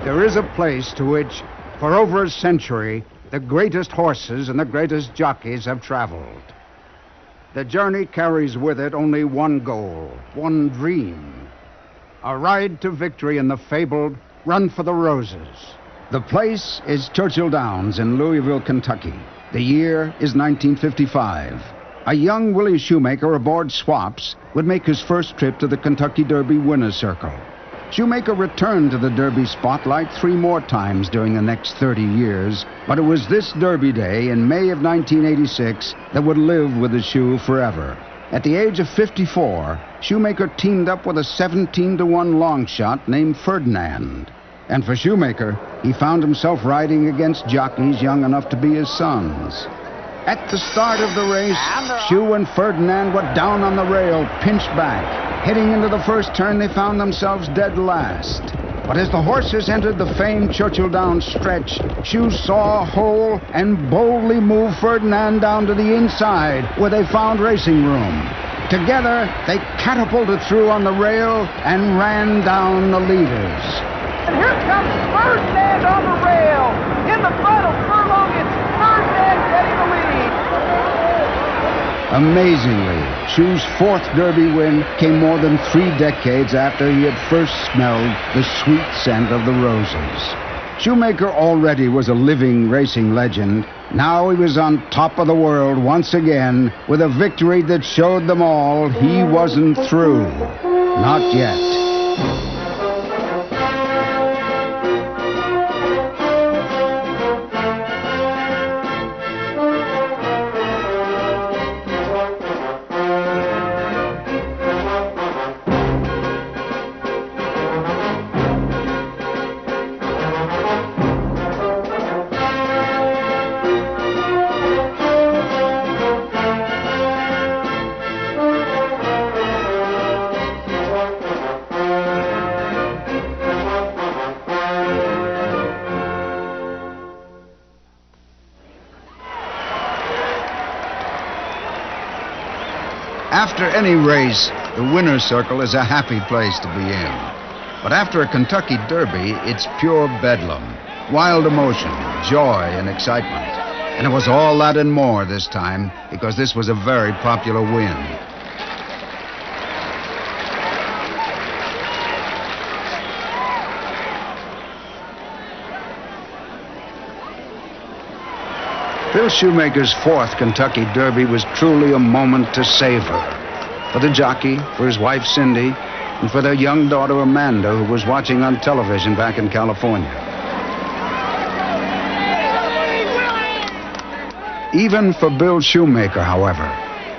There is a place to which, for over a century, the greatest horses and the greatest jockeys have traveled. The journey carries with it only one goal, one dream. A ride to victory in the fabled Run for the Roses. The place is Churchill Downs in Louisville, Kentucky. The year is 1955. A young Willie Shoemaker aboard Swaps would make his first trip to the Kentucky Derby winner's circle. Shoemaker returned to the Derby spotlight 3 more times during the next 30 years, but it was this Derby day in May of 1986 that would live with the shoe forever. At the age of 54, Shoemaker teamed up with a 17-to-1 long shot named Ferdinand. And for Shoemaker, he found himself riding against jockeys young enough to be his sons. At the start of the race, Shoe and Ferdinand were down on the rail, pinched back. Heading into the first turn, they found themselves dead last. But as the horses entered the famed Churchill Downs stretch, Shoe saw a hole and boldly moved Ferdinand down to the inside, where they found racing room. Together, they catapulted through on the rail and ran down the leaders. And here comes Ferdinand on the rail. In the final furlong, it's Ferdinand getting the lead. Amazingly, Shoe's 4th Derby win came more than 3 decades after he had first smelled the sweet scent of the roses. Shoemaker already was a living racing legend. Now he was on top of the world once again with a victory that showed them all he wasn't through. Not yet. After any race, the winner's circle is a happy place to be in. But after a Kentucky Derby, it's pure bedlam. Wild emotion, joy, and excitement. And it was all that and more this time, because this was a very popular win. Bill Shoemaker's 4th Kentucky Derby was truly a moment to savor. For the jockey, for his wife Cindy, and for their young daughter Amanda, who was watching on television back in California. Even for Bill Shoemaker, however,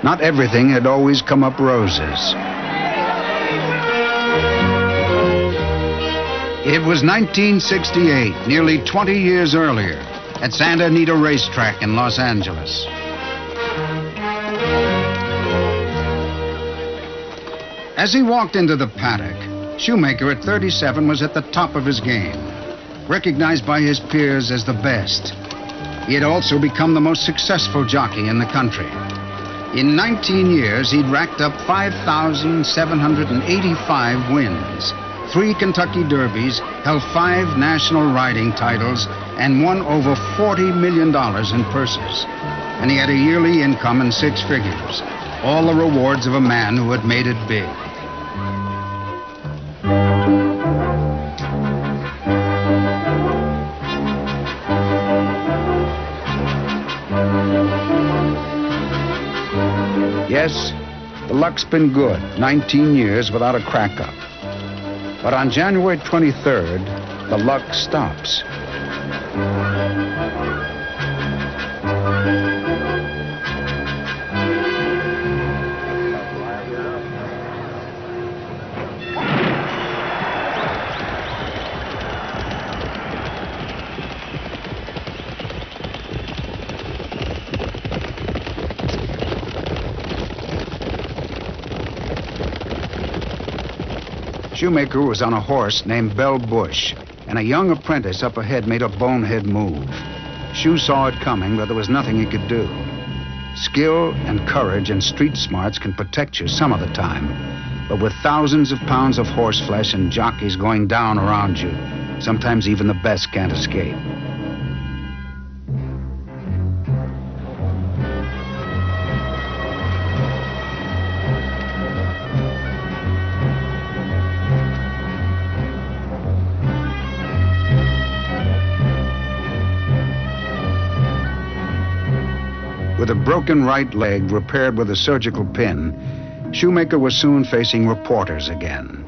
not everything had always come up roses. It was 1968, nearly 20 years earlier, at Santa Anita Racetrack in Los Angeles. As he walked into the paddock, Shoemaker at 37 was at the top of his game, recognized by his peers as the best. He had also become the most successful jockey in the country. In 19 years, he'd racked up 5,785 wins, 3 Kentucky Derbies, held 5 national riding titles, and won over $40 million in purses. And he had a yearly income in 6 figures, all the rewards of a man who had made it big. Yes, the luck's been good, 19 years without a crack-up. But on January 23rd, the luck stops. Shoemaker was on a horse named Belle Bush, and a young apprentice up ahead made a bonehead move. Shoe saw it coming, but there was nothing he could do. Skill and courage and street smarts can protect you some of the time, but with thousands of pounds of horse flesh and jockeys going down around you, Sometimes even the best can't escape. With a broken right leg repaired with a surgical pin, Shoemaker was soon facing reporters again.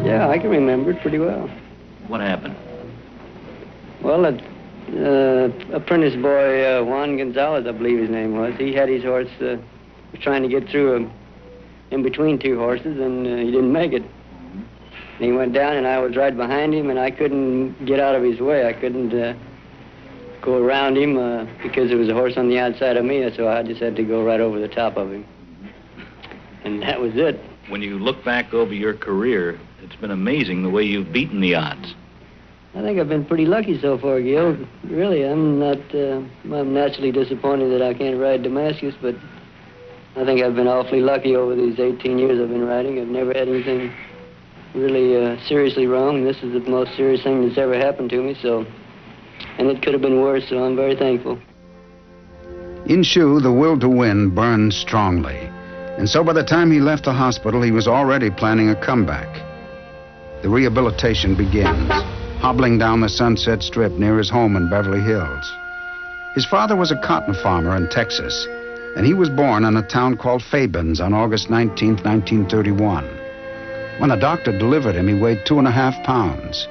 Yeah, I can remember it pretty well. What happened? Well, apprentice boy, Juan Gonzalez, I believe his name was, he had his horse, was trying to get through in between two horses, and he didn't make it. And he went down, and I was right behind him, and I couldn't get out of his way. I couldn't go around him because there was a horse on the outside of me, so I just had to go right over the top of him. And that was it. When you look back over your career, it's been amazing the way you've beaten the odds. I think I've been pretty lucky so far, Gil. Really, I'm naturally disappointed that I can't ride Damascus, but I think I've been awfully lucky over these 18 years I've been riding. I've never had anything really seriously wrong. This is the most serious thing that's ever happened to me, so... And it could have been worse, so I'm very thankful. In Shoe, the will to win burned strongly. And so by the time he left the hospital, he was already planning a comeback. The rehabilitation begins, hobbling down the Sunset Strip near his home in Beverly Hills. His father was a cotton farmer in Texas, and he was born in a town called Fabens on August 19, 1931. When the doctor delivered him, he weighed 2.5 pounds.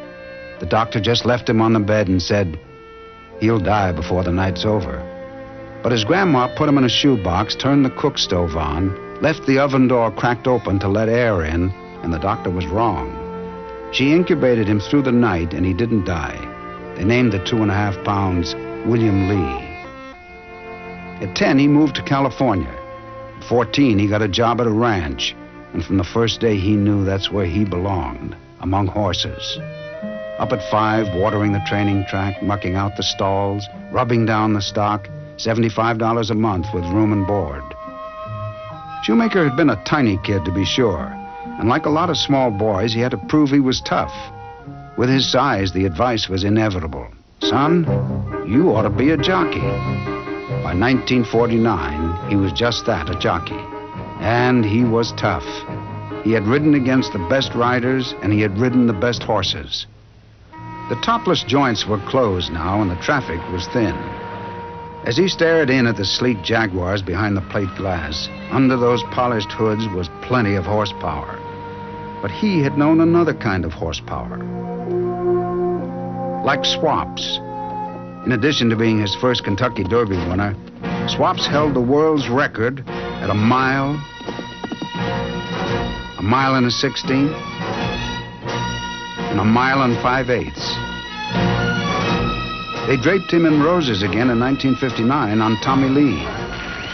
The doctor just left him on the bed and said, "He'll die before the night's over." But his grandma put him in a shoebox, turned the cook stove on, left the oven door cracked open to let air in, and the doctor was wrong. She incubated him through the night, and he didn't die. They named the 2.5 pounds William Lee. At 10, he moved to California. At 14, he got a job at a ranch, and from the first day he knew that's where he belonged, among horses. Up at 5, watering the training track, mucking out the stalls, rubbing down the stock, $75 a month with room and board. Shoemaker had been a tiny kid, to be sure, and like a lot of small boys, he had to prove he was tough. With his size, the advice was inevitable. "Son, you ought to be a jockey." By 1949, he was just that, a jockey. And he was tough. He had ridden against the best riders, and he had ridden the best horses. The topless joints were closed now, and the traffic was thin. As he stared in at the sleek Jaguars behind the plate glass, under those polished hoods was plenty of horsepower. But he had known another kind of horsepower. Like Swaps. In addition to being his first Kentucky Derby winner, Swaps held the world's record at a mile and a 16th, and a mile and 5/8. They draped him in roses again in 1959 on Tommy Lee,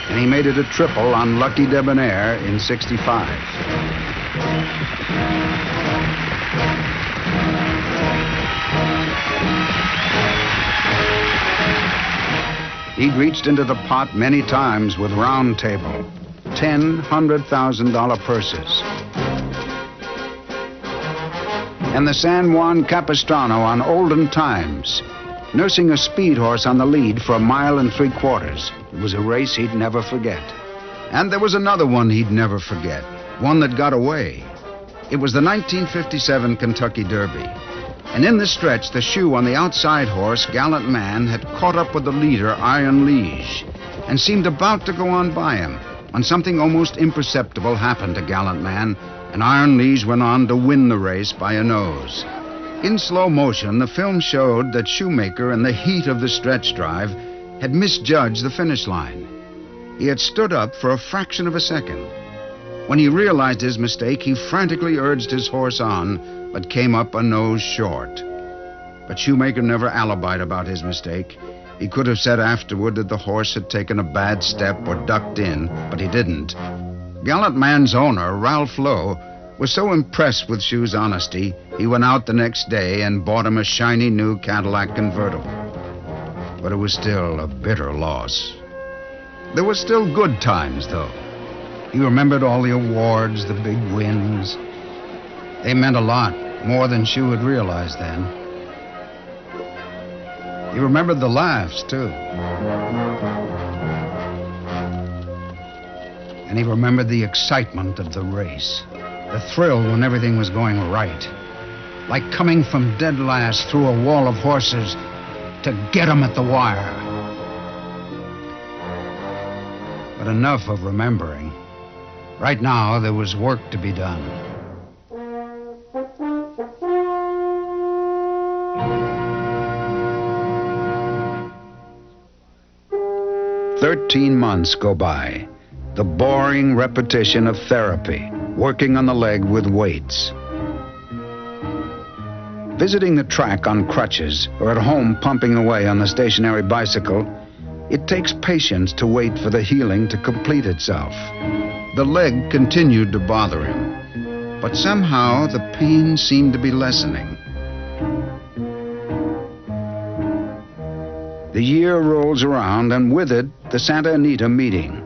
and he made it a triple on Lucky Debonair in 65. He'd reached into the pot many times with Round Table, $10,000, $100,000 purses. And the San Juan Capistrano on Olden Times, nursing a speed horse on the lead for 1.75 miles. It was a race he'd never forget. And there was another one he'd never forget, one that got away. It was the 1957 Kentucky Derby. And in the stretch, the shoe on the outside horse, Gallant Man, had caught up with the leader, Iron Liege, and seemed about to go on by him when something almost imperceptible happened to Gallant Man, and Iron Liege went on to win the race by a nose. In slow motion, the film showed that Shoemaker, in the heat of the stretch drive, had misjudged the finish line. He had stood up for a fraction of a second. When he realized his mistake, he frantically urged his horse on, but came up a nose short. But Shoemaker never alibied about his mistake. He could have said afterward that the horse had taken a bad step or ducked in, but he didn't. Gallant Man's owner, Ralph Lowe, was so impressed with Shoe's honesty, he went out the next day and bought him a shiny new Cadillac convertible. But it was still a bitter loss. There were still good times, though. He remembered all the awards, the big wins. They meant a lot, more than Shoe had realized then. He remembered the laughs, too. And he remembered the excitement of the race. The thrill when everything was going right. Like coming from dead last through a wall of horses to get 'em at the wire. But enough of remembering. Right now, there was work to be done. 13 months go by. The boring repetition of therapy, working on the leg with weights. Visiting the track on crutches or at home pumping away on the stationary bicycle, it takes patience to wait for the healing to complete itself. The leg continued to bother him, but somehow the pain seemed to be lessening. The year rolls around, and with it, the Santa Anita meeting.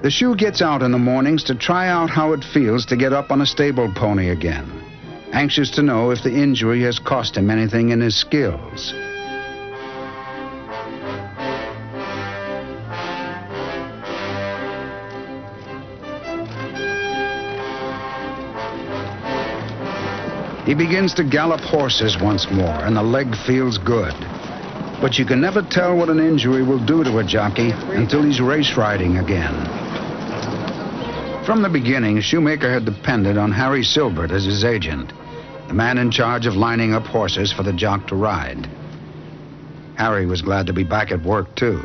The Shoe gets out in the mornings to try out how it feels to get up on a stable pony again, anxious to know if the injury has cost him anything in his skills. He begins to gallop horses once more, and the leg feels good. But you can never tell what an injury will do to a jockey until he's race riding again. From the beginning, Shoemaker had depended on Harry Silbert as his agent, the man in charge of lining up horses for the jock to ride. Harry was glad to be back at work, too.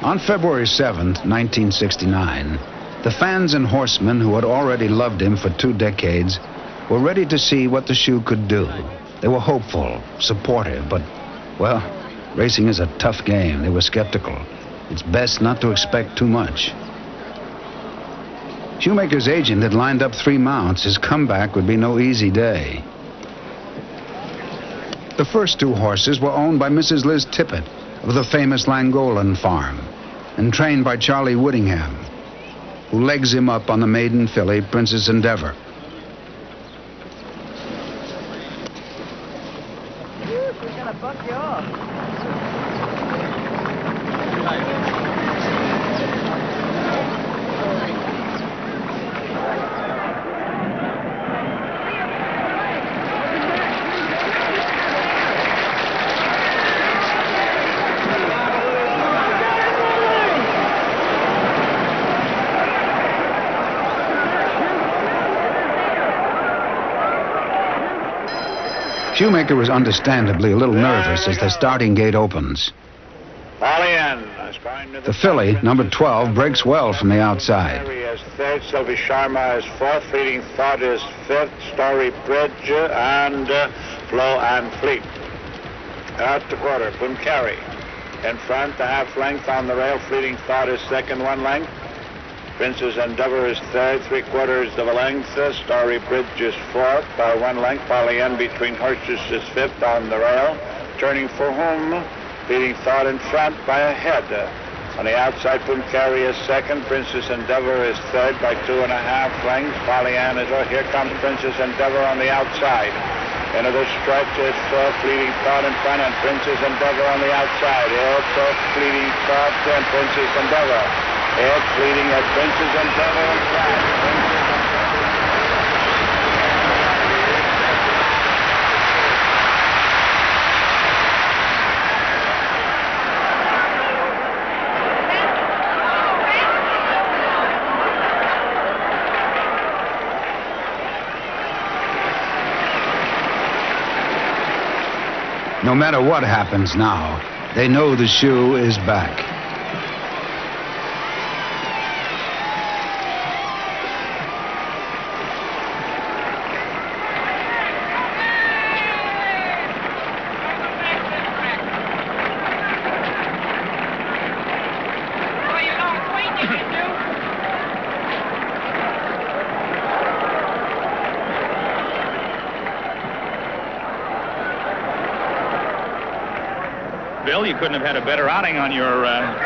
On February 7th, 1969, the fans and horsemen who had already loved him for 2 decades were ready to see what the Shoe could do. They were hopeful, supportive, but, well, racing is a tough game. They were skeptical. It's best not to expect too much. Shoemaker's agent had lined up 3 mounts. His comeback would be no easy day. The first 2 horses were owned by Mrs. Liz Tippett of the famous Langolan farm and trained by Charlie Whittingham, who legs him up on the maiden filly, Princess Endeavor. We're gonna buck you off. Shoemaker was understandably a little nervous as the starting gate opens. The filly, number 12, breaks well from the outside. Harry is 3rd, Sylvie Sharma is 4th, Fleeting Thought is 5th, Story Bridge, and Flow and Fleet. Out to quarter, Buncari. In front, the half length on the rail, Fleeting Thought is 2nd, 1 length. Princess Endeavor is 3rd, 3/4 of a length. Story Bridge is 4th by 1 length. Polly between horses is 5th on the rail. Turning for home, Fleeting Thought in front by a head. On the outside, Buncari is 2nd. Princess Endeavor is 3rd by 2.5 lengths. Polly is, oh, here comes Princess Endeavor on the outside. Into the stretch is Fleeting Thought in front and Princess Endeavor on the outside. Also Fleeting Thought and Princess Endeavor. It's leading at Princess Endeavor in front. No matter what happens now, they know the Shoe is back. Bill, you couldn't have had a better outing on your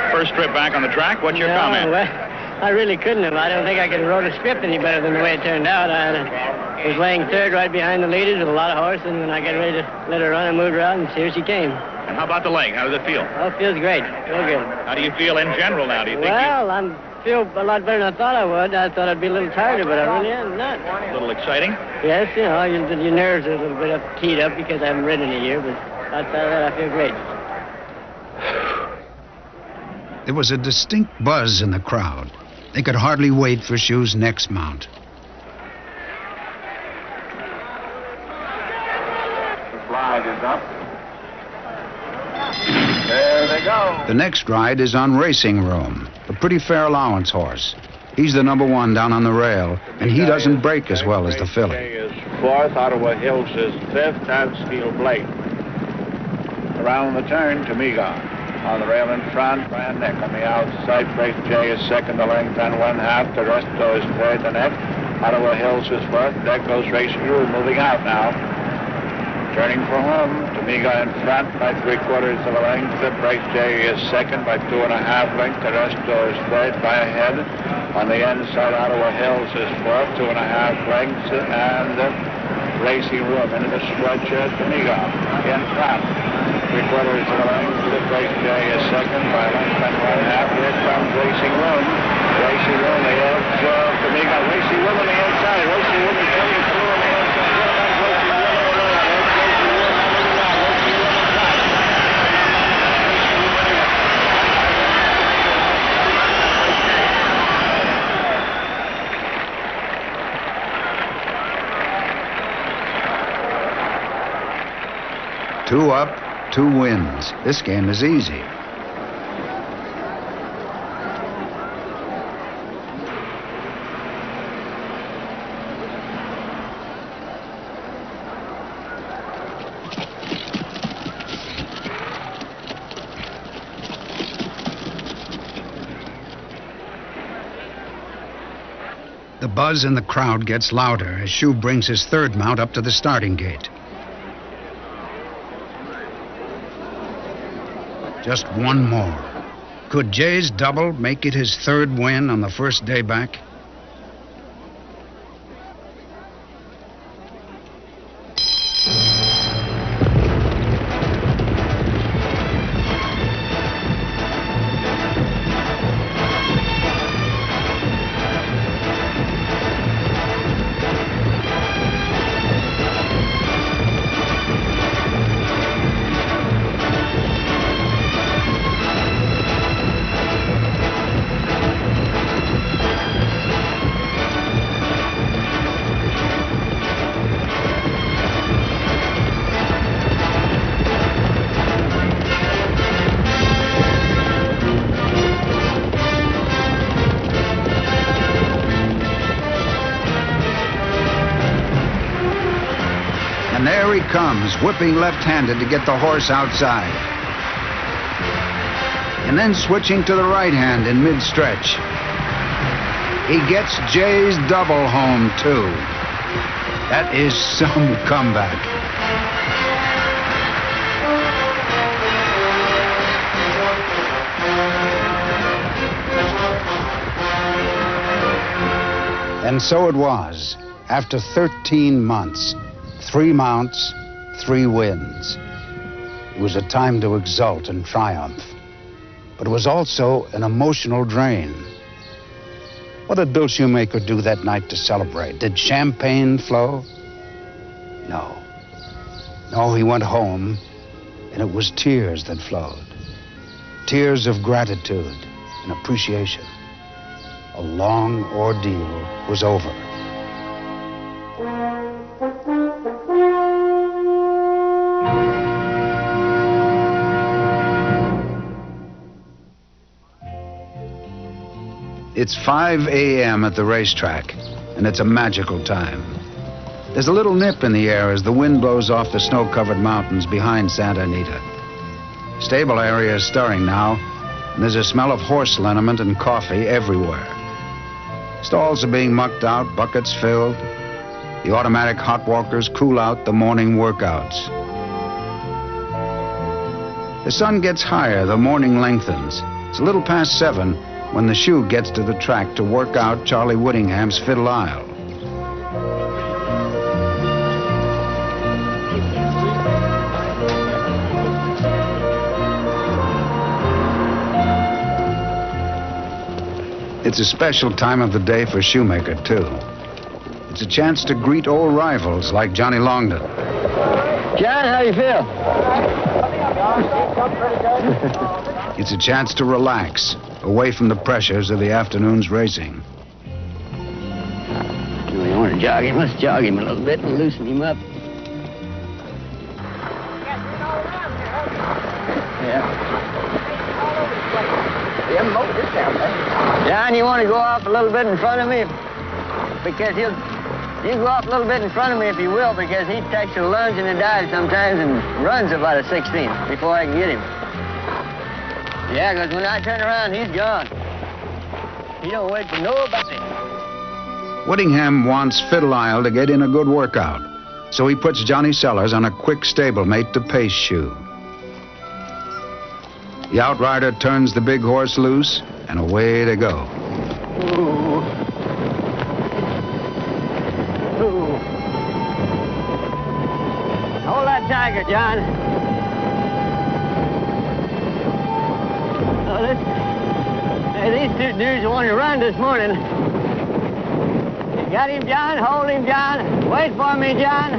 first trip back on the track. What's your comment? Well, I really couldn't have. I don't think I could have wrote a script any better than the way it turned out. I was laying third right behind the leaders with a lot of horse, and when I got ready to let her run, I moved around, and here she came. And how about the leg? How does it feel? Oh, it feels great. Real good. How do you feel in general now? Do you think Well, I feel a lot better than I thought I would. I thought I'd be a little tired, but I really am not. a little exciting? Yes, you know, your nerves are a little bit keyed up because I haven't ridden in a year, but outside of that, I feel great. There was a distinct buzz in the crowd. They could hardly wait for Shoe's next mount. The slide is up. There they go. The next ride is on Racing Room, a pretty fair allowance horse. He's the #1 down on the rail, and he doesn't break as well as the filly. Is fourth, Ottawa Hills is fifth, and Steel Blade. Around the turn, Tamiga. On the rail in front, Van Neck. On the outside, Brace J is second, the length and 1/2. The rest goes third, the neck. Ottawa Hills is fourth. There goes Racing Room, moving out now. Turning for home, Tamiga in front by 3/4 of a length. Brace J is second by 2.5 lengths. The rest goes third by a head. On the inside, Ottawa Hills is fourth, 2.5 lengths. And Racing Room into the stretch, Tamiga in front. 3/4 of a length. Brace J is second by a length and 1/2. Here comes Racing Room. Racing Room, the edge, Tamiga. Racing Room on the inside. Racing Room is coming through on the inside. Racing Room on the right. Racing Room on the right. Racing Room on the right. Two up, 2 wins. This game is easy. The buzz in the crowd gets louder as Shoe brings his third mount up to the starting gate. Just one more. Could Jay's double make it his third win on the first day back? And there he comes, whipping left-handed to get the horse outside. And then switching to the right hand in mid-stretch. He gets Jay's double home, too. That is some comeback. And so it was. After 13 months, 3 mounts, 3 wins. It was a time to exult and triumph. But it was also an emotional drain. What did Bill Shoemaker do that night to celebrate? Did champagne flow? No. No, he went home, and it was tears that flowed. Tears of gratitude and appreciation. A long ordeal was over. It's 5 a.m. at the racetrack, and it's a magical time. There's a little nip in the air as the wind blows off the snow-covered mountains behind Santa Anita. Stable area is stirring now, and there's a smell of horse liniment and coffee everywhere. Stalls are being mucked out, buckets filled. The automatic hot walkers cool out the morning workouts. The sun gets higher, the morning lengthens. It's a little past 7, when the shoe gets to the track to work out Charlie Whittingham's Fiddle Isle. It's a special time of the day for Shoemaker, too. It's a chance to greet old rivals like Johnny Longden. John, how you feel? It's a chance to relax, away from the pressures of the afternoon's racing. You want to jog him? Let's jog him a little bit and loosen him up. John, you want to go off a little bit in front of me? Because you go off a little bit in front of me if you will, because he takes a lunge and a dive sometimes and runs about a 16th before I can get him. Yeah, because when I turn around, he's gone. He don't wait for nobody. Whittingham wants Fiddle Isle to get in a good workout, so he puts Johnny Sellers on a quick stablemate to pace shoe. The outrider turns the big horse loose, and away they go. Ooh. Ooh. Hold that tiger, John. Oh, these two dudes want to run this morning. You got him, John? Hold him, John. Wait for me, John.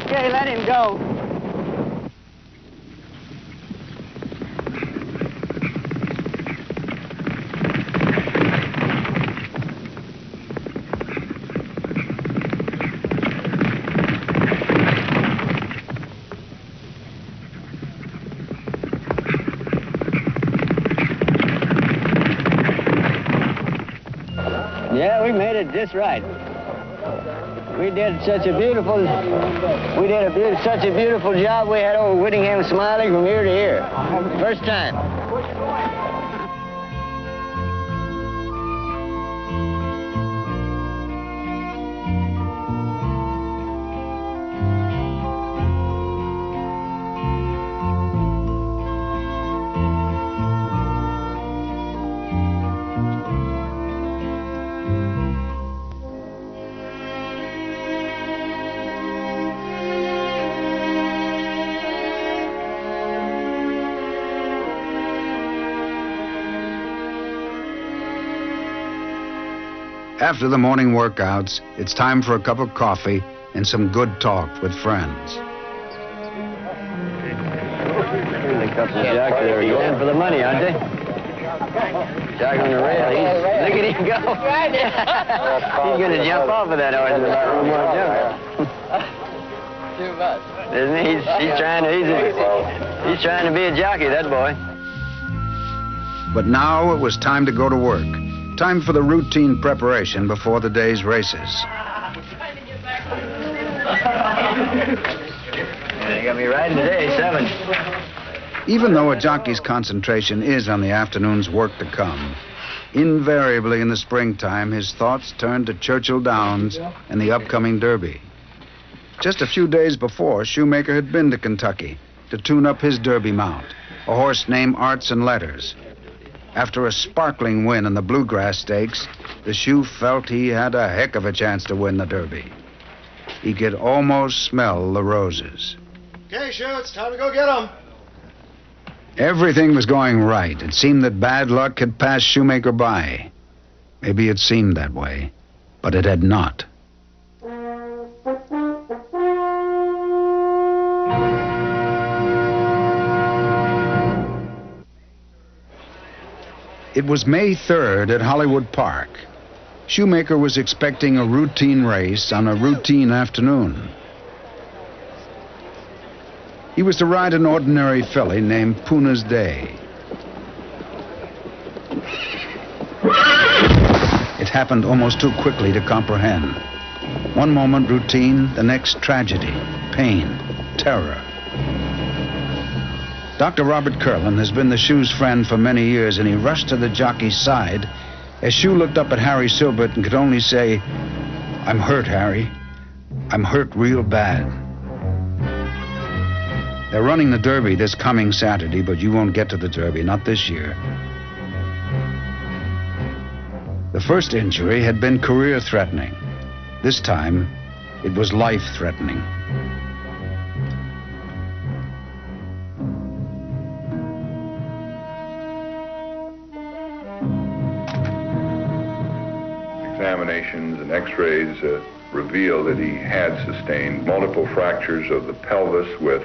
Okay, let him go. Yeah, we made it just right. We did such a beautiful job. We had old Whittingham smiling from ear to ear. First time. After the morning workouts, it's time for a cup of coffee and some good talk with friends. Here's a couple of jocks that are going for the money, aren't they? Jock on the rail. Look at him go. He's going to jump off of that horse in about one more jump. Too much. Isn't he? He's trying to be a jockey, that boy. But now it was time to go to work. Time for the routine preparation before the day's races. They got me riding today, 7. Even though a jockey's concentration is on the afternoon's work to come, invariably in the springtime, his thoughts turn to Churchill Downs and the upcoming Derby. Just a few days before, Shoemaker had been to Kentucky to tune up his Derby mount, a horse named Arts and Letters. After a sparkling win in the Bluegrass Stakes, the shoe felt he had a heck of a chance to win the Derby. He could almost smell the roses. Okay, Shoe, it's time to go get them. Everything was going right. It seemed that bad luck had passed Shoemaker by. Maybe it seemed that way, but it had not. It was May 3rd at Hollywood Park. Shoemaker was expecting a routine race on a routine afternoon. He was to ride an ordinary filly named Puna's Day. It happened almost too quickly to comprehend. One moment routine, the next tragedy, pain, terror. Dr. Robert Curlin has been the shoe's friend for many years, and he rushed to the jockey's side as Shoe looked up at Harry Silbert and could only say, "I'm hurt, Harry. I'm hurt real bad." They're running the Derby this coming Saturday, but you won't get to the Derby, not this year. The first injury had been career-threatening. This time, it was life-threatening. Examinations and x-rays reveal that he had sustained multiple fractures of the pelvis with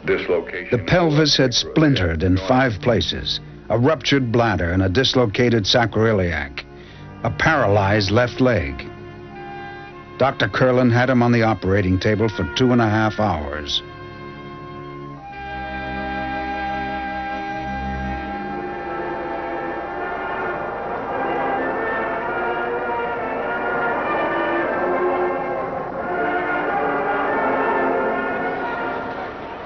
dislocation. The pelvis had splintered in 5 places, a ruptured bladder and a dislocated sacroiliac, a paralyzed left leg. Dr. Curlin had him on the operating table for 2.5 hours.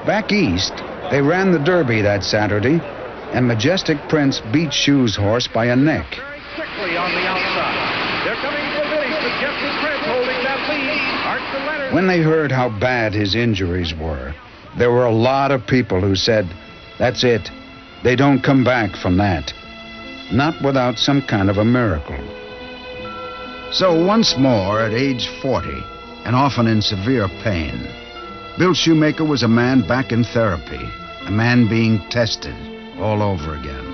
Back east, they ran the Derby that Saturday, and Majestic Prince beat Shoe's horse by a neck. Very quickly on the outside. They're coming to the finish. Majestic Prince holding that lead. Artisan Leonard. When they heard how bad his injuries were, there were a lot of people who said, that's it. They don't come back from that. Not without some kind of a miracle. So once more, at age 40, and often in severe pain, Bill Shoemaker was a man back in therapy, a man being tested all over again.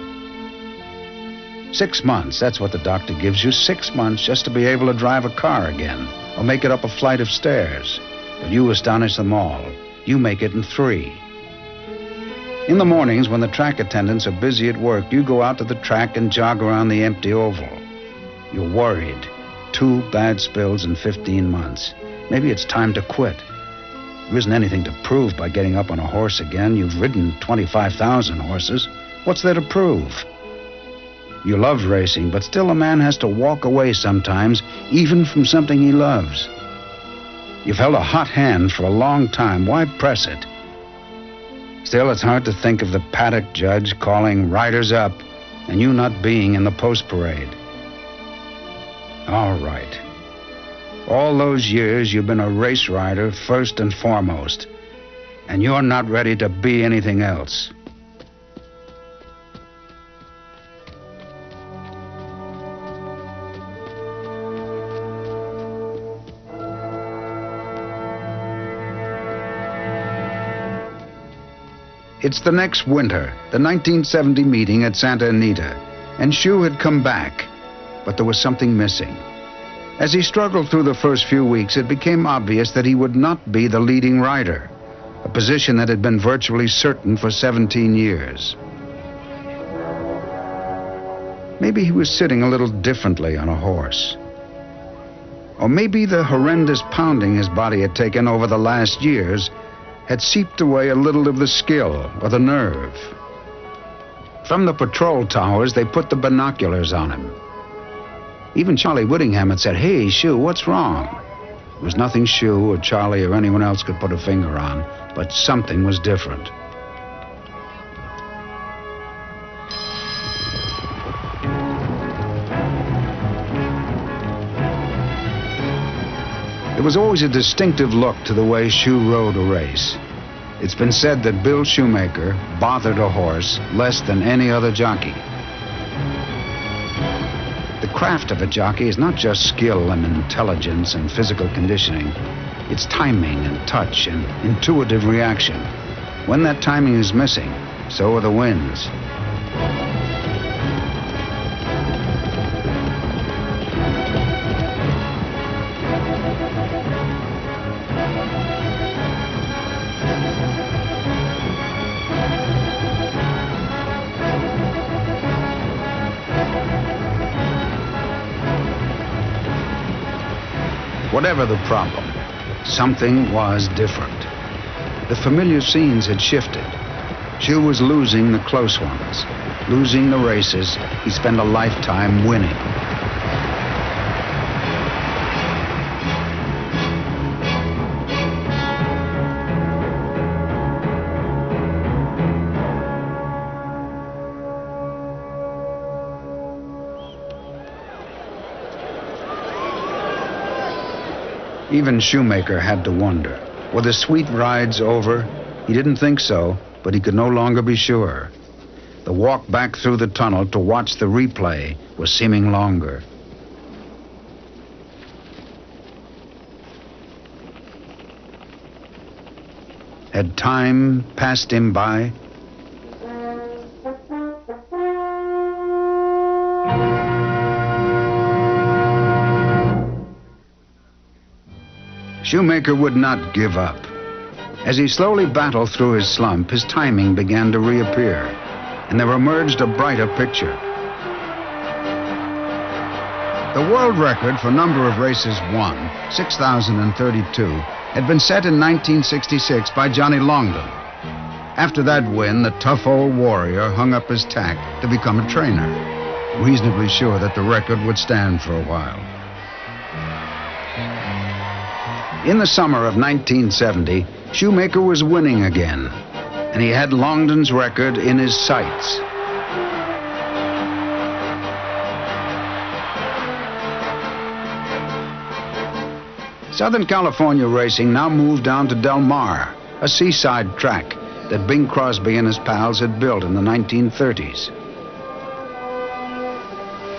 6 months, that's what the doctor gives you, 6 months just to be able to drive a car again, or make it up a flight of stairs. But you astonish them all. You make it in 3. In the mornings, when the track attendants are busy at work, you go out to the track and jog around the empty oval. You're worried. 2 bad spills in 15 months. Maybe it's time to quit. There isn't anything to prove by getting up on a horse again. You've ridden 25,000 horses. What's there to prove? You love racing, but still a man has to walk away sometimes, even from something he loves. You've held a hot hand for a long time. Why press it? Still, it's hard to think of the paddock judge calling riders up and you not being in the post parade. All right. All those years you've been a race rider first and foremost, and you're not ready to be anything else. It's the next winter, the 1970 meeting at Santa Anita, and Shoe had come back, but there was something missing. As he struggled through the first few weeks, it became obvious that he would not be the leading rider, a position that had been virtually certain for 17 years. Maybe he was sitting a little differently on a horse. Or maybe the horrendous pounding his body had taken over the last years had seeped away a little of the skill or the nerve. From the patrol towers, they put the binoculars on him. Even Charlie Whittingham had said, "Hey, Shoe, what's wrong?" There was nothing Shoe or Charlie or anyone else could put a finger on, but something was different. There was always a distinctive look to the way Shoe rode a race. It's been said that Bill Shoemaker bothered a horse less than any other jockey. The craft of a jockey is not just skill and intelligence and physical conditioning. It's timing and touch and intuitive reaction. When that timing is missing, so are the winds. Whatever the problem, something was different. The familiar scenes had shifted. Shoe was losing the close ones, losing the races he spent a lifetime winning. Even Shoemaker had to wonder, were the sweet rides over? He didn't think so, but he could no longer be sure. The walk back through the tunnel to watch the replay was seeming longer. Had time passed him by? Shoemaker would not give up. As he slowly battled through his slump, his timing began to reappear, and there emerged a brighter picture. The world record for number of races won, 6,032, had been set in 1966 by Johnny Longden. After that win, the tough old warrior hung up his tack to become a trainer, reasonably sure that the record would stand for a while. In the summer of 1970, Shoemaker was winning again, and he had Longden's record in his sights. Southern California racing now moved down to Del Mar, a seaside track that Bing Crosby and his pals had built in the 1930s.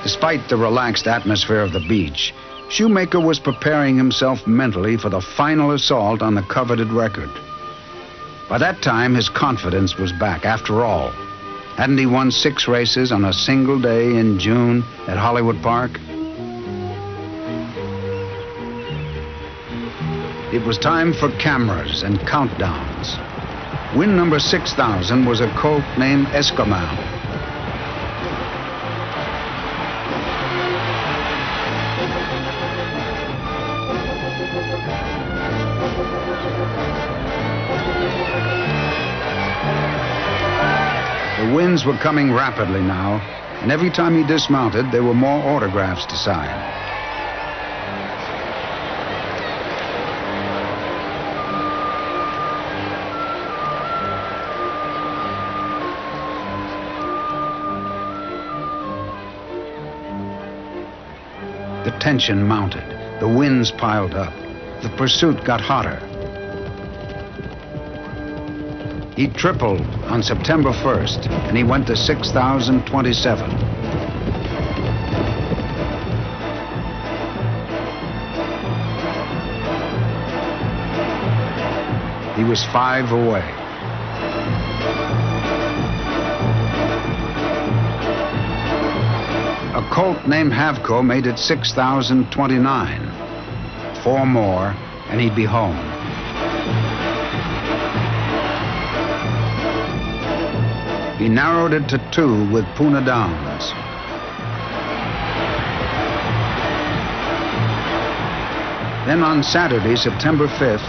Despite the relaxed atmosphere of the beach, Shoemaker was preparing himself mentally for the final assault on the coveted record. By that time, his confidence was back. After all, hadn't he won 6 races on a single day in June at Hollywood Park? It was time for cameras and countdowns. Win number 6,000 was a colt named Esquimalt. The wins were coming rapidly now, and every time he dismounted, there were more autographs to sign. The tension mounted, the winds piled up, the pursuit got hotter. He tripled on September 1st, and he went to 6,027. He was 5 away. A colt named Havco made it 6,029. 4 more, and he'd be home. He narrowed it to 2 with Puna Downs. Then on Saturday, September 5th,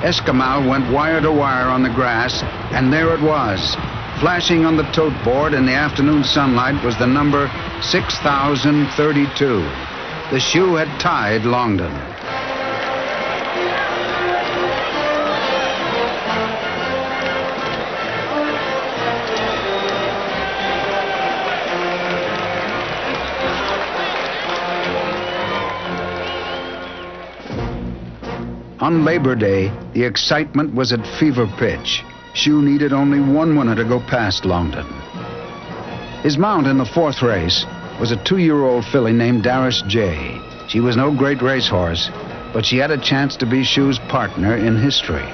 Esquimalt went wire to wire on the grass, and there it was. Flashing on the tote board in the afternoon sunlight was the number 6,032. The shoe had tied Longden. On Labor Day, the excitement was at fever pitch. Shoe needed only 1 winner to go past Longden. His mount in the 4th race was a 2-year-old filly named Darius J. She was no great racehorse, but she had a chance to be Shoe's partner in history.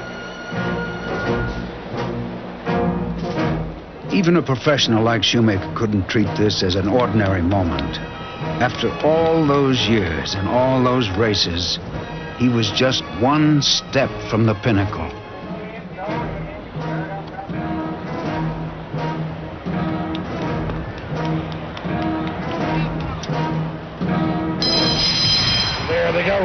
Even a professional like Shoemaker couldn't treat this as an ordinary moment. After all those years and all those races, he was just 1 step from the pinnacle. There they go.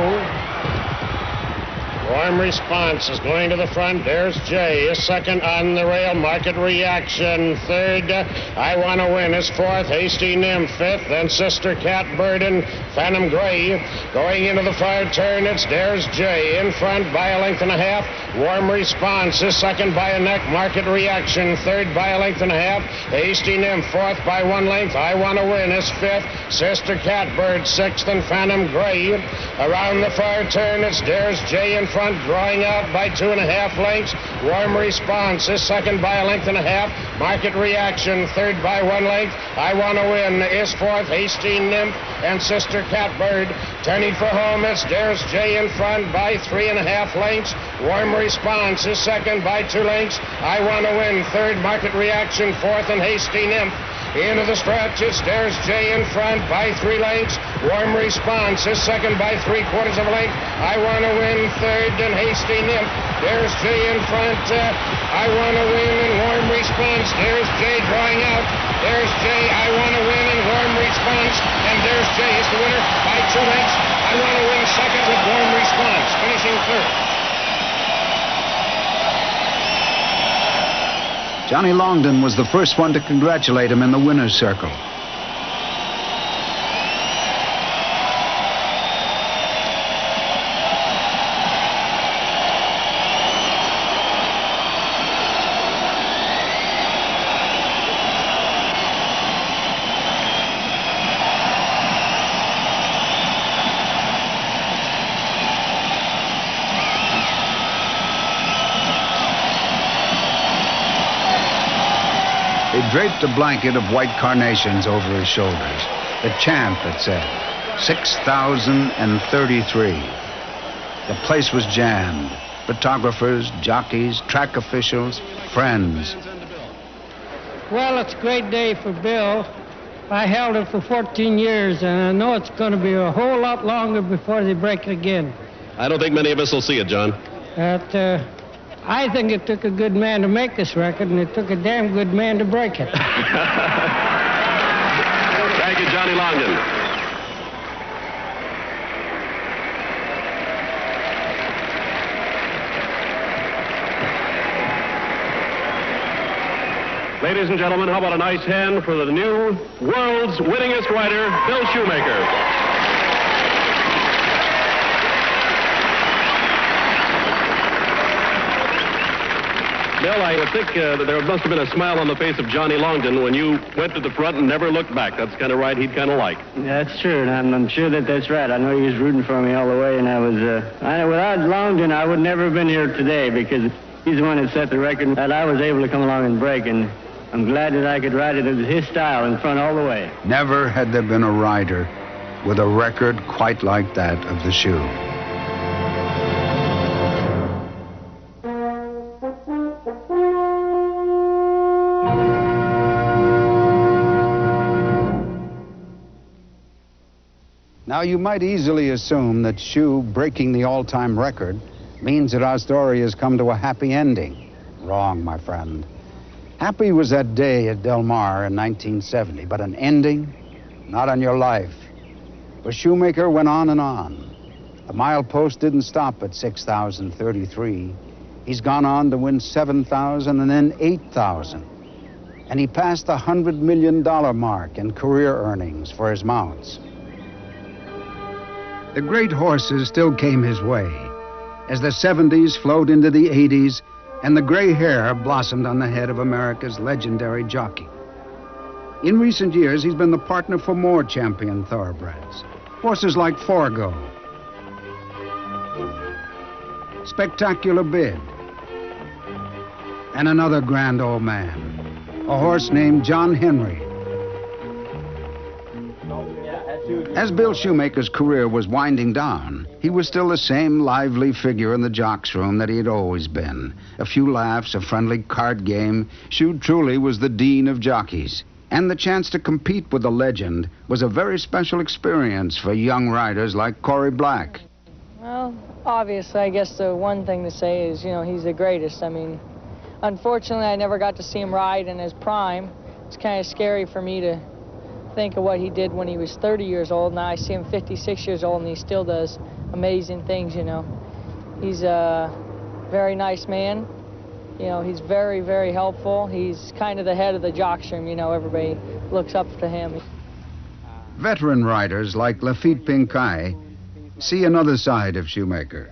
Warm response is going to the front. There's Jay, is second on the rail. Market Reaction, third. I Want to Win is fourth. Hasty Nymph, fifth. Then Sister Catbird and Phantom Gray. Going into the far turn, it's There's Jay in front by a length and a half. Warm Response is second by a neck. Market Reaction, third by a length and a half. Hasty Nymph, fourth by 1 length. I Want to Win is fifth. Sister Catbird, sixth, and Phantom Gray. Around the far turn, it's There's Jay in front drawing out by 2.5 lengths. Warm Response is second by 1.5 lengths. Market Reaction third by 1 length. I Want to Win is fourth. Hasty Nymph and Sister Catbird. Turning for home, it's There's Jay in front by 3.5 lengths. Warm Response is second by 2 lengths. I Want to Win third. Market Reaction fourth, and Hasty Nymph. Into the stretch, it's There's Jay in front by 3 lengths. Warm Response is second by 3/4 of a length. I Want to Win third, and Hasty Nymph. There's Jay in front. I Want to Win and Warm Response. There's Jay drawing out. There's Jay. I Want to Win and Warm Response. And There's Jay is the winner by 2 lengths. I Want to Win second with Warm Response, finishing third. Johnny Longden was the first one to congratulate him in the winner's circle. He draped a blanket of white carnations over his shoulders. The champ, it said. 6,033. The place was jammed. Photographers, jockeys, track officials, friends. Well, it's a great day for Bill. I held it for 14 years, and I know it's going to be a whole lot longer before they break it again. I don't think many of us will see it, John. I think it took a good man to make this record, and it took a damn good man to break it. Thank you, Johnny Longden. Ladies and gentlemen, how about a nice hand for the new world's winningest rider, Bill Shoemaker. Bill, I think that there must have been a smile on the face of Johnny Longden when you went to the front and never looked back. That's kind of right. He'd kind of like. That's true, and I'm sure that that's right. I know he was rooting for me all the way, and without Longden, I would never have been here today, because he's the one that set the record that I was able to come along and break, and I'm glad that I could ride it in his style in front all the way. Never had there been a rider with a record quite like that of the shoe. Now, you might easily assume that Shoe breaking the all-time record means that our story has come to a happy ending. Wrong, my friend. Happy was that day at Del Mar in 1970, but an ending? Not on your life. For Shoemaker went on and on. The milepost didn't stop at 6,033. He's gone on to win 7,000 and then 8,000. And he passed the $100 million mark in career earnings for his mounts. The great horses still came his way as the 70s flowed into the 80s and the gray hair blossomed on the head of America's legendary jockey. In recent years, he's been the partner for more champion thoroughbreds. Horses like Forgo, Spectacular Bid, and another grand old man, a horse named John Henry. As Bill Shoemaker's career was winding down, he was still the same lively figure in the jocks room that he had always been. A few laughs, a friendly card game. Shoe truly was the dean of jockeys. And the chance to compete with the legend was a very special experience for young riders like Corey Black. Well, obviously, I guess the one thing to say is, he's the greatest. I mean, unfortunately, I never got to see him ride in his prime. It's kind of scary for me to think of what he did when he was 30 years old. Now I see him 56 years old, and he still does amazing things, He's a very nice man. He's very, very helpful. He's kind of the head of the jocks room. Everybody looks up to him. Veteran riders like Lafitte Pincay see another side of Shoemaker.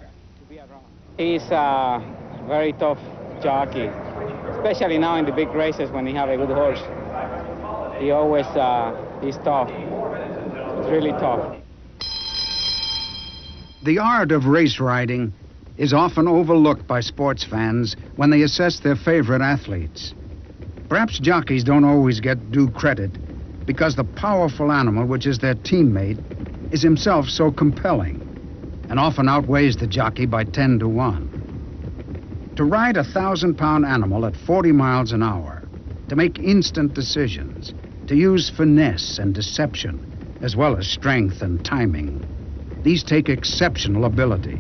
He's a very tough jockey, especially now in the big races when he have a good horse. He always, he's tough. It's really tough. The art of race riding is often overlooked by sports fans when they assess their favorite athletes. Perhaps jockeys don't always get due credit because the powerful animal, which is their teammate, is himself so compelling and often outweighs the jockey by 10 to 1. To ride a 1,000-pound animal at 40 miles an hour, to make instant decisions, to use finesse and deception, as well as strength and timing, these take exceptional ability.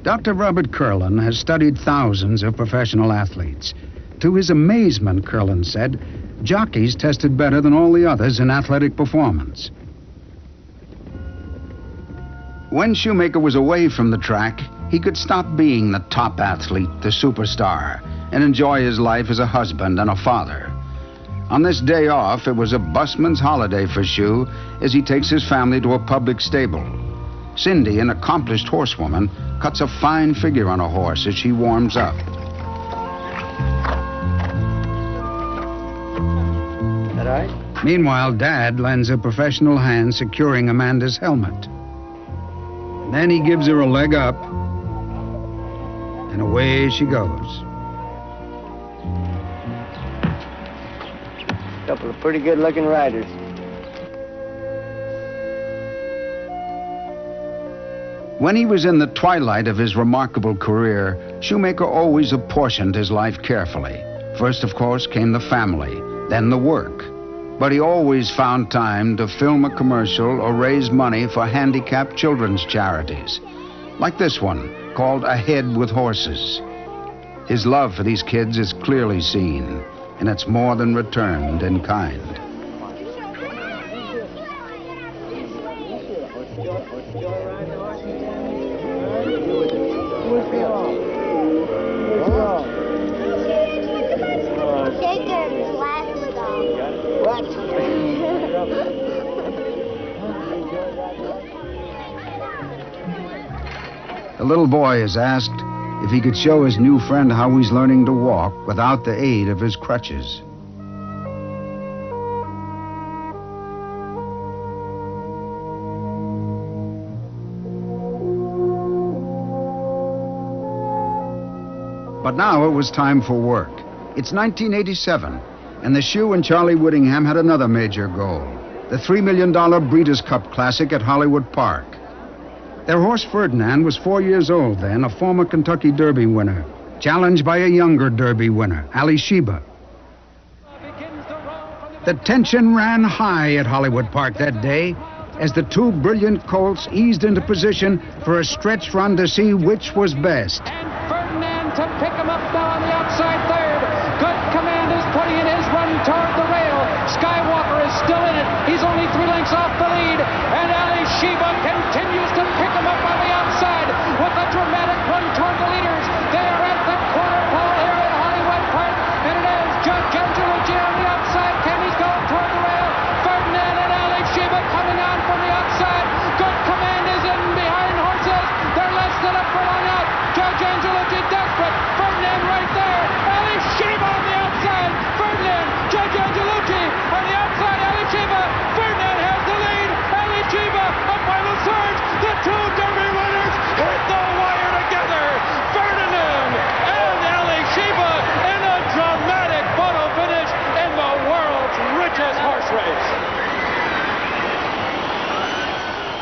Dr. Robert Curlin has studied thousands of professional athletes. To his amazement, Curlin said, jockeys tested better than all the others in athletic performance. When Shoemaker was away from the track, he could stop being the top athlete, the superstar, and enjoy his life as a husband and a father. On this day off, it was a busman's holiday for Shoe as he takes his family to a public stable. Cindy, an accomplished horsewoman, cuts a fine figure on a horse as she warms up. Is that all right? Meanwhile, Dad lends a professional hand securing Amanda's helmet. Then he gives her a leg up, and away she goes. Couple of pretty good-looking riders. When he was in the twilight of his remarkable career, Shoemaker always apportioned his life carefully. First, of course, came the family, then the work. But he always found time to film a commercial or raise money for handicapped children's charities, like this one, called Ahead with Horses. His love for these kids is clearly seen, and it's more than returned in kind. The little boy is asked if he could show his new friend how he's learning to walk without the aid of his crutches. But now it was time for work. It's 1987, and the Shoe and Charlie Whittingham had another major goal, the $3 million Breeders' Cup Classic at Hollywood Park. Their horse Ferdinand was 4 years old then, a former Kentucky Derby winner, challenged by a younger Derby winner, Ali Sheba. The tension ran high at Hollywood Park that day as the two brilliant colts eased into position for a stretch run to see which was best. And Ferdinand to pick him up now on the outside third. Good Command is putting in his run toward the rail. Skywalker is still in it. He's only 3 lengths off the lead. And Ali Sheba continues to pick him up on the outside with a dramatic run toward the leaders. They are at the quarter pole here at Hollywood Park. And it is Judge Angelucci on the outside. Kenny's going toward the rail. Ferdinand and Ali Sheba coming on from the outside. Good Command is in behind horses. They're less than a furlong out. Judge Angelucci desperate. Ferdinand right there. Ali Sheba on the outside. Ferdinand. Judge Angelucci on the outside. Ali Sheba. Ferdinand has the lead. Ali Sheba. A final surge. The two Derby winners hit the wire together. Ferdinand and Ali Sheba in a dramatic photo finish in the world's richest horse race.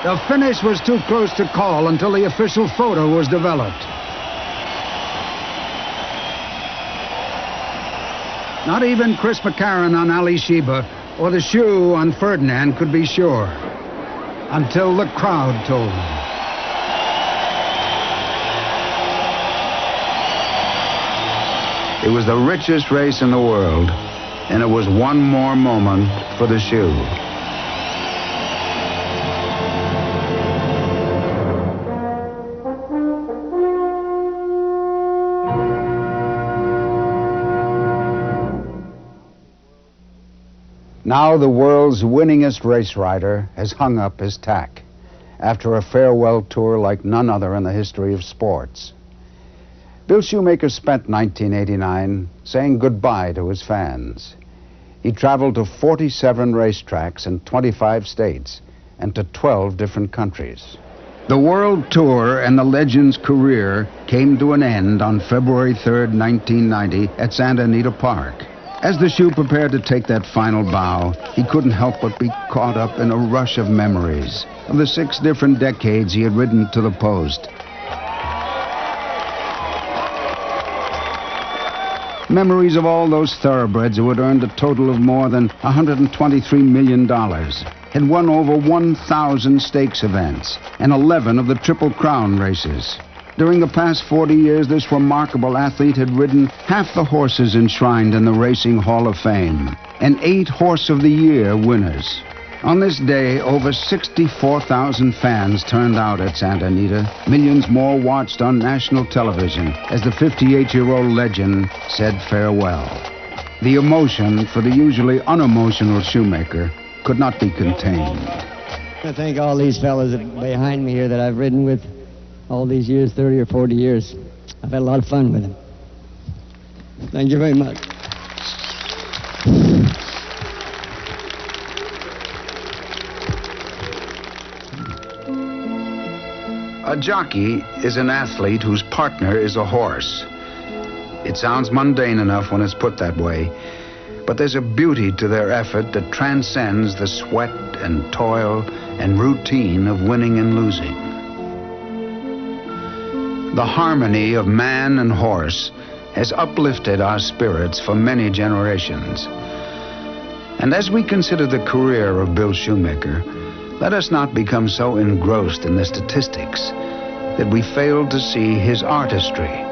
The finish was too close to call until the official photo was developed. Not even Chris McCarron on Ali Sheba or the Shoe on Ferdinand could be sure, until the crowd told them. It was the richest race in the world, and it was one more moment for the Shoe. Now the world's winningest race rider has hung up his tack after a farewell tour like none other in the history of sports. Bill Shoemaker spent 1989 saying goodbye to his fans. He traveled to 47 racetracks in 25 states and to 12 different countries. The world tour and the legend's career came to an end on February 3rd, 1990 at Santa Anita Park. As the shoe prepared to take that final bow, he couldn't help but be caught up in a rush of memories of the 6 different decades he had ridden to the post. Memories of all those thoroughbreds who had earned a total of more than $123 million, had won over 1,000 stakes events, and 11 of the Triple Crown races. During the past 40 years, this remarkable athlete had ridden half the horses enshrined in the Racing Hall of Fame, and 8 Horse of the Year winners. On this day, over 64,000 fans turned out at Santa Anita. Millions more watched on national television as the 58-year-old legend said farewell. The emotion for the usually unemotional Shoemaker could not be contained. I thank all these fellas behind me here that I've ridden with all these years, 30 or 40 years. I've had a lot of fun with them. Thank you very much. A jockey is an athlete whose partner is a horse. It sounds mundane enough when it's put that way, but there's a beauty to their effort that transcends the sweat and toil and routine of winning and losing. The harmony of man and horse has uplifted our spirits for many generations. And as we consider the career of Bill Shoemaker, let us not become so engrossed in the statistics that we fail to see his artistry.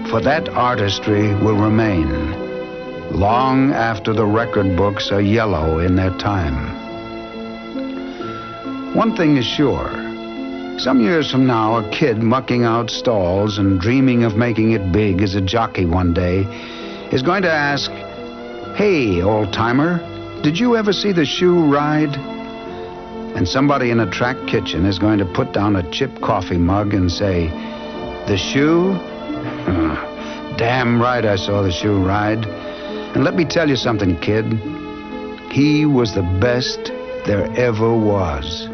For that artistry will remain long after the record books are yellow in their time. One thing is sure. Some years from now, a kid mucking out stalls and dreaming of making it big as a jockey one day is going to ask, "Hey, old-timer, did you ever see the shoe ride?" And somebody in a track kitchen is going to put down a chipped coffee mug and say, "The shoe? Damn right I saw the shoe ride. And let me tell you something, kid. He was the best there ever was."